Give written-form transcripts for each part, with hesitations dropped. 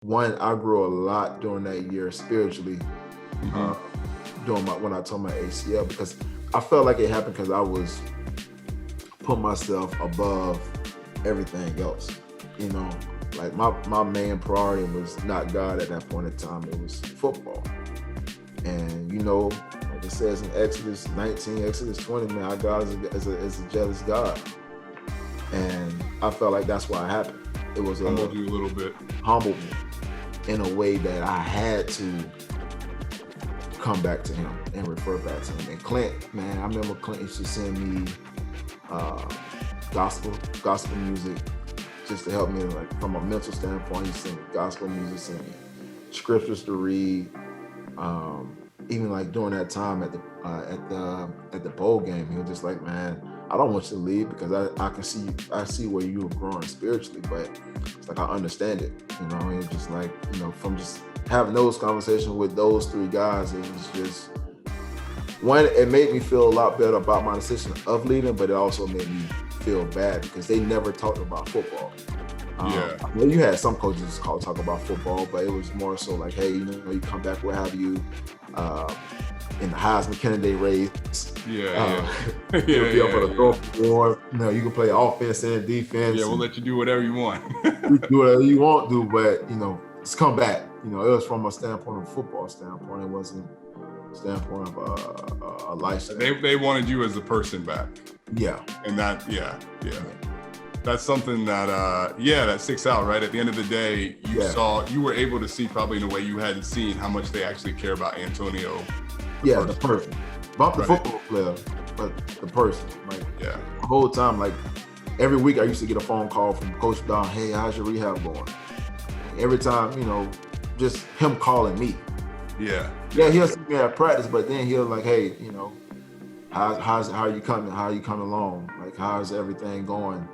one, I grew a lot during that year spiritually, uh, when I tore my ACL, because I felt like it happened because I was putting myself above everything else. You know, like my main priority was not God at that point in time. It was football. And like it says in Exodus 19, Exodus 20, man, our God is a jealous God. And I felt like that's why it happened. It was Humbled you a little bit. Humbled me in a way that I had to come back to him and refer back to him. And Clint, man, I remember Clint used to send me gospel music just to help me, like from a mental standpoint. He sent me gospel music, sent me scriptures to read. Even like during that time at the bowl game, he was just like, man, I don't want you to leave because I see where you were growing spiritually, but it's like I understand it, and it's just like, from just having those conversations with those three guys, it was just one, it made me feel a lot better about my decision of leaving, but it also made me feel bad because they never talked about football. Well, you had some coaches talk about football, but it was more so like, hey, you come back, we'll have you in the Heisman candidate race. You'll be up for the trophy award. You can play offense and defense. Yeah, we'll let you do whatever you want. You do whatever you want to do, but just come back. It was from a standpoint of football standpoint. It wasn't a standpoint of a lifestyle. They wanted you as a person back. Yeah. And that, that's something that that sticks out, right? At the end of the day, you were able to see, probably in a way you hadn't seen, how much they actually care about Antonio. The person. Not the football player, but the person. The whole time, like every week I used to get a phone call from Coach Don, hey, how's your rehab going? Every time, just him calling me. He'll see me at practice, but then he'll like, hey, how are you coming? How are you coming along? Like, how's everything going?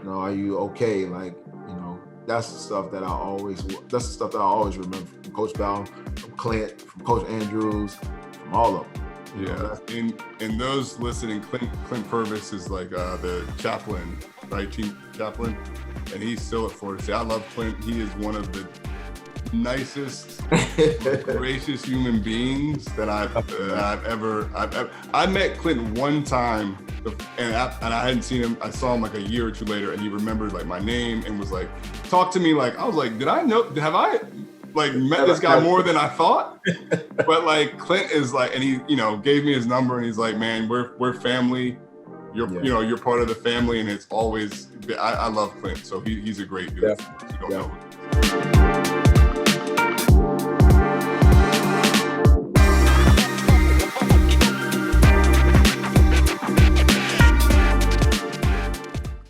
Are you okay? Like, that's the stuff that I always remember from Coach Bowden, from Clint, from Coach Andrews, from all of them. And those listening, Clint Purvis is like the chaplain, right? Team chaplain, and he's still at Florida State. I love Clint. He is one of the nicest, gracious human beings that I've ever. I met Clint one time, and I hadn't seen him. I saw him like a year or two later, and he remembered like my name and was like, talk to me like, I was like, have I like met this guy more than I thought? But like Clint is like, and he gave me his number, and he's like, man, we're family. You're part of the family, and it's always. I love Clint, so he's a great dude. Yeah.